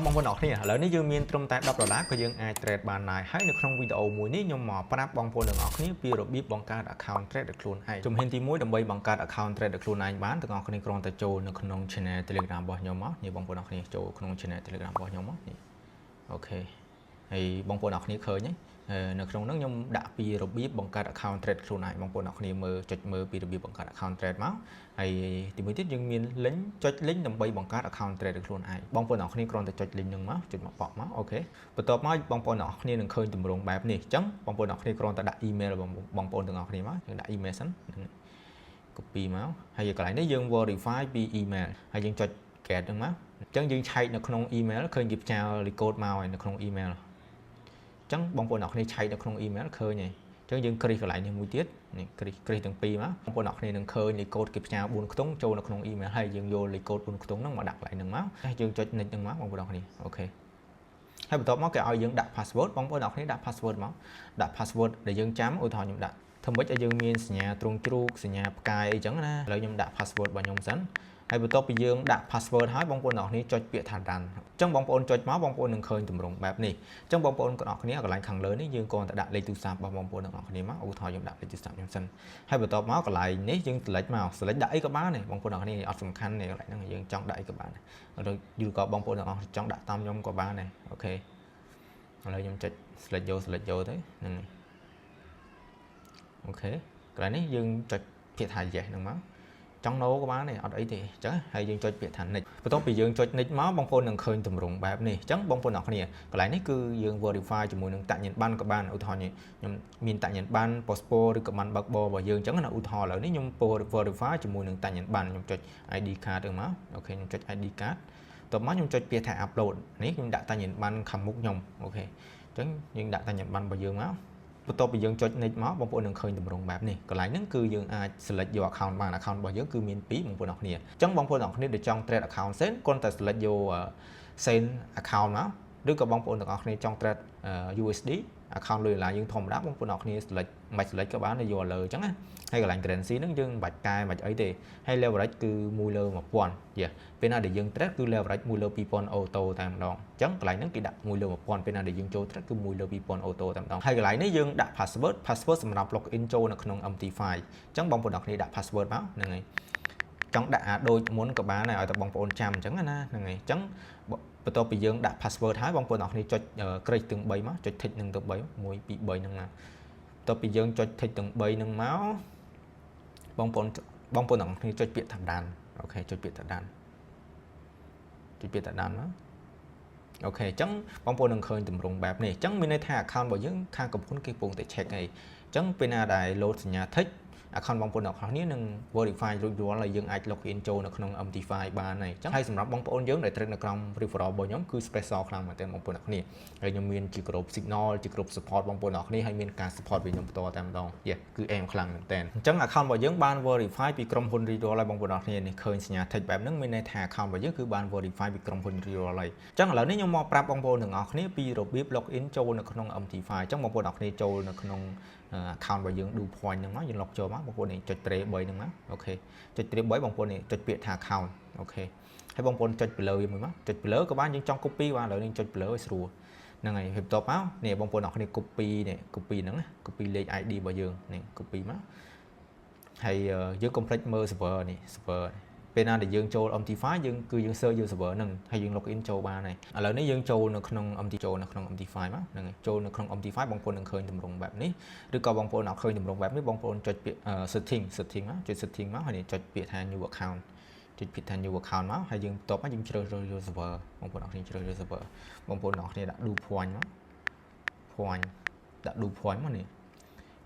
บางคนออกเนี่ยแล้วนี่ยังมีตรงแต่$10ก็ยังไอเทรดบานนายให้ในครั้งวิดีโอมวยนี้ยมหมอปนับบางคนหนึ่งออกนี้ปีระบีบบังการ account เทรดคลูนให้จมเห็นที่มวยดำใบบังการ account เทรดคลูนในบ้านแต่ก่อนคนนี้กรองแต่โจในขนมชแนล Telegram บอสยมมั้งนี่บางคนออกนี้โจขนมชแนล Telegram บอสยมมั้งนี่โอเคไอ้บางคนออกนี้เคยเนี่ยในครั้งนั้นยมด่าปีระบีบบังการ account เทรดคลูนให้บางคนออกนี้มือจัดมือปีระบีบบังการ account เทรดมั้งไอ้ที่มือที่ยังมีลิงก์จัดลิงก์ดำใบบังการ account เทรดคลูนให้บางคนออกนี้กรองแต่จัดลิงก์หนึ่งมั้งจุดมาปอกมั้งโอเคបន្ទាប់មកបងប្អូនអ្នកគ្នានឹងឃើញទម្រង់បែបនេះអញ្ចឹងបងប្អូនអ្នកគ្នាគ្រាន់តែដាក់ email របស់បងប្អូនទាំងអស់គ្នាមកយើងដាក់ email សិន copy មកហើយកន្លែងនេះយើង verify ពី email ហើយយើងចុច get ហ្នឹងមកអញ្ចឹងយើងឆែកនៅក្នុង email ឃើញគេផ្ញើ code មកហើយនៅក្នុង email អញ្ចឹងបងប្អូនអ្នកគ្នាឆែកនៅក្នុង email ឃើញហើយអញ្ចឹងយើងគ្រីសកន្លែងនេះមួយទៀតនេះគ្រីសទាំងពីរមកបងប្អូនអ្នកគ្នានឹងឃើញ code គេផ្ញើ4ខ្ទង់ចូលនៅក្នុង email ហើយយើងយក code 4ខ្ទង់ហ្នឹងមកដាក់កន្លែងហ្នឹងមកហើយយើងចុច next ហ្នឹងមកបងប្អូនអ្នកគ្នាអូខេហើយបន្ទាប់មកគេឲ្យយើងដាក់ password បងប្អូនអ្នកគ្នាដាក់ password មកដាក់ password ដែលយើងចាំឧទាហរណ៍ខ្ញុំដាក់ធ្វើម៉េចឲ្យយើងមានសញ្ញាទ្រង់ជ្រូកសញ្ញាផ្កាយអីចឹងណាឥឡូវខ្ញុំដាក់ password របស់ខ្ញុំសិនហើយបន្ទាប់ពីយើងដាក់ password ហើយបងប្អូនអ្នកគ្នាចុចពាក្យថា run អញ្ចឹងបងប្អូនចុចមកបងប្អូននឹងឃើញទម្រង់បែបនេះអញ្ចឹងបងប្អូនទាំងអស់គ្នាកន្លែងខាងលើនេះយើងគ្រាន់តែដាក់លេខទូរស័ព្ទរបស់បងប្អូនទាំងអស់គ្នាមកឧទាហរណ៍ខ្ញុំដាក់លេខទូរស័ព្ទខ្ញុំសិនហើយបន្ទាប់មកកន្លែងនេះយើង select មក select ដាក់អីក៏បានដែរបងប្អូនទាំងអស់គ្នាអត់សំខាន់ទេកន្លែងហ្នឹងយើងចង់ដាក់អីក៏បានដែរយូរក៏បងប្អូនទាំងអស់ចង់ដាក់តាមខ្ញុំក៏បានដែរអូខេឥឡូវខ្ញុំចុច select យកទៅហ្នឹងអូខេកន្លែងនេះយើងចុចពាក្យថា yes ហ្នឹងមកចង់ no ក៏បានដែរអត់អីទេអញ្ចឹងហើយយើងចុចពាក្យថា next បន្ទាប់ពីយើងចុច next មកបងប្អូននឹងឃើញទម្រង់បែបនេះអញ្ចឹងបងប្អូនអ្នកគ្នាកន្លែងនេះគឺយើង verify ជាមួយនឹងតាក់ញ៉ាំបានក៏បានឧទាហរណ៍ខ្ញុំមានតាក់ញ៉ាំបាន passport ឬក៏បានបើកបររបស់យើងអញ្ចឹងណាឧទាហរណ៍ឥឡូវនេះខ្ញុំ verify ជាមួយនឹងតាក់ញ៉ាំបានខ្ញុំចុច ID card ទៅមកអូខេខ្ញុំចុច ID card តោះមកខ្ញុំចុចពាក្យថា upload នេះខ្ញុំដាក់តាក់ញ៉ាំបានខាងមុខខ្ញុំអូខេអញ្ចឹងយើងដាក់តាក់ញ៉ាំបានរបស់យើងមកបន្ទាប់ពីយើងចុច next មកបងប្អូននឹងឃើញទម្រង់បែបនេះកន្លែងហ្នឹងគឺយើងអាច select យក account បាន account របស់យើងគឺមាន2បងប្អូនអ្នកគ្នាអញ្ចឹងបងប្អូនអ្នកគ្នាដែលចង់ trade account ផ្សេងគ្រាន់តែ select យក send account មកឬក៏បងប្អូនទាំងអស់គ្នាចង់ trade USD account លុយដុល្លារយើងធម្មតាបងប្អូនអ្នកគ្នា select មិន select ក៏បានយកលើអញ្ចឹងណាហើយកន្លែង currency ហ្នឹងយើងមិនបាច់កែមិនបាច់អីទេហើយ leverage គឺ1លើ1000យេពេលណាដែលយើង trade គឺ leverage 1លើ2000 auto តែម្ដងអញ្ចឹងកន្លែងហ្នឹងគេដាក់1លើ1000ពេលណាដែលយើងចូល trade គឺ1លើ2000 auto តែម្ដងហើយកន្លែងនេះយើងដាក់ password សម្រាប់ login ចូលនៅក្នុង MT5 អញ្ចឹងបងប្អូនអ្នកគ្នាដាក់ password មកហ្នឹងហើយចង់ដាក់ដូចមុនក៏បានដែរឲ្យតែបងប្អូនចាំអញ្ចឹងណាហ្នឹងហើយអញ្ចឹងបន្ទាប់ពីយើងដាក់ password ហើយបងប្អូនអ្នកគ្នាចុច click ទាំង3មកចុច tick នឹងទាំង3 1 2 3ហ្នឹងណាបន្ទាប់ពីយើងចុច tick ទាំង3ហ្នឹងមកបងប្អូនអ្នកគ្នាចុចពាក្យថា done អូខេចុចពាក្យថា done មកអូខេអញ្ចឹងបងប្អូននឹងឃើញទម្រង់បែបនេះអញ្ចឹងមានន័យថា account របស់យើងខាងកំពុងគេកំពុងតែ check អីអញ្ចឹងពេលណាដែល load សញ្ញា tick account បងប្អូនអ្នកគ្នានឹង verify រួចរាល់ហើយយើងអាច login ចូលនៅក្នុង MT5 បានហើយអញ្ចឹងហើយសម្រាប់បងប្អូនយើងដែល trade នៅក្នុង referral របស់ខ្ញុំគឺ special ខ្លាំងមែនទែនបងប្អូនអ្នកគ្នាហើយខ្ញុំមានជា group signal ជា group support បងប្អូនអ្នកគ្នាហើយមានការ support ពីខ្ញុំផ្ទាល់តែម្ដងយេគឺអែមខ្លាំងមែនទែនអញ្ចឹង account របស់យើងបាន verify ពីក្រុមហ៊ុន referral ហើយបងប្អូនអ្នកគ្នានេះឃើញសញ្ញា tick បែបហ្នឹងមានន័យថា account របស់យើងគឺបាន verify ពីក្រុមហ៊ុន referral ហើយអញ្ចឹងឥឡូវនេះខ្ញុំមកប្រាប់បងប្អូនទាំងអស់គ្នាពីរបៀប login ចូលនៅក្នុង MT5 អញ្ចឹងបងប្អូនអ្នកគ្នាចូលនៅក្នុងaccount របស់យើង do point ហ្នឹងមកយើង log ចូលមកបងប្អូននេះចុច tray 3ហ្នឹងមកអូខេចុច tray 3បងប្អូននេះចុចពាក្យថា account អូខេហើយបងប្អូនចុចពីលើវាមួយមកចុចពីលើក៏បានយើងចង់ copy បានឥឡូវនេះចុចពីលើឲ្យស្រួលហ្នឹងហើយហើយបន្ទាប់មកនេះបងប្អូនអ្នកគ្នា copy នេះ copy ហ្នឹងណា copy លេខ ID របស់យើងនេះ copy មកហើយយើង complete មើល server នេះ server ពេលណាដែលយើងចូល MT5 យើងគឺយើង search យក server ហ្នឹងហើយយើង login ចូលបានហើយឥឡូវនេះយើងចូលនៅក្នុង MT5 មកហ្នឹងហើយចូលនៅក្នុង MT5 បងប្អូននឹងឃើញទម្រង់បែបនេះឬក៏បងប្អូនអត់ឃើញទម្រង់បែបនេះបងប្អូនចុចពាក្យ setting មកចុច setting មកហើយចុចពាក្យថា new account ចុចពាក្យថា new account មកហើយយើងបន្ទាប់មកយើងជ្រើសរើសយក server បងប្អូនអរគ្នាជ្រើសរើស server បងប្អូនអរគ្នាដាក់ do point មក point ដាក់ do point មកនេះ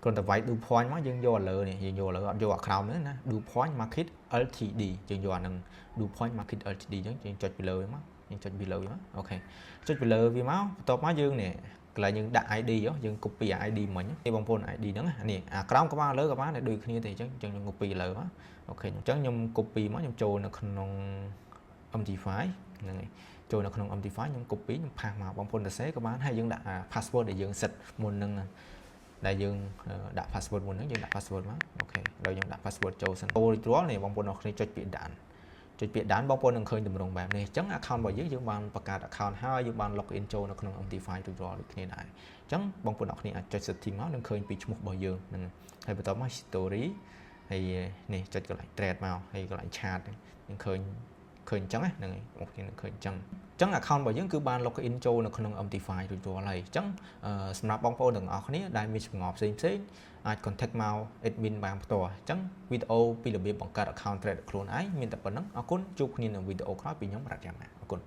គ្រាន់តែវាយ do point មកយើងយកលើនេះយើងយកលើអត់យកអាក្រោមនេះណា do point market LTD យើងយកអានឹង do point market LTD អញ្ចឹងយើងចុចពីលើវាមកយើងចុចពីលើវាមកអូខេចុចពីលើវាមកបន្ទាប់មកយើងនេះកន្លែងយើងដាក់ ID យើង copy ID មិញទេបងប្អូន ID ហ្នឹងនេះអាក្រោមក៏បានលើក៏បានដូចគ្នាទេអញ្ចឹងខ្ញុំ copy លើមកអូខេអញ្ចឹងខ្ញុំ copy មកខ្ញុំចូលនៅក្នុង MT5 ហ្នឹងហើយចូលនៅក្នុង MT5 ខ្ញុំ copy ខ្ញុំផាសមកបងប្អូនសរសេរក៏បានហើយយើងដាក់ password ដែលយើង set មុនហ្នឹងដែលយើងដាក់ password មុនហ្នឹងយើងដាក់ password មកអូខេដល់យើងដាក់ password ចូលសិនចូលរួចរាល់នេះបងប្អូនអរគ្នាចុចពាក្យ done ចុចពាក្យដានបងប្អូននឹងឃើញតម្រងបែបនេះអញ្ចឹង account របស់យើងបានបង្កើត account ហើយយើងបាន login ចូលនៅក្នុង MT5 រួចរាល់ដូចគ្នាដែរអញ្ចឹងបងប្អូនអ្នកគ្នាអាចចុច setting មកនឹងឃើញពីឈ្មោះរបស់យើងហ្នឹងហើយបន្ទាប់មក history ហើយនេះចុចកន្លែង thread មកហើយកន្លែង chat នឹងឃើញអញ្ចឹងហ្នឹងហើយបងប្អូននឹងឃើញអញ្ចឹង account របស់យើងគឺបាន login ចូលនៅក្នុង MT5 រួចរាល់ហើយអញ្ចឹងសម្រាប់បងប្អូនទាំងអស់គ្នាដែលមានចម្ងល់ផ្សេងអាច contact មក admin បានផ្ទាល់អញ្ចឹងវីដេអូពីរបៀបបង្កើត account thread ខ្លួនឯងមានតែប៉ុណ្្នឹងអរគុណជួបគ្នានៅវីដេអូក្រោយពីខ្ញុំរ៉ាត់យ៉ាម៉ាអរគុណ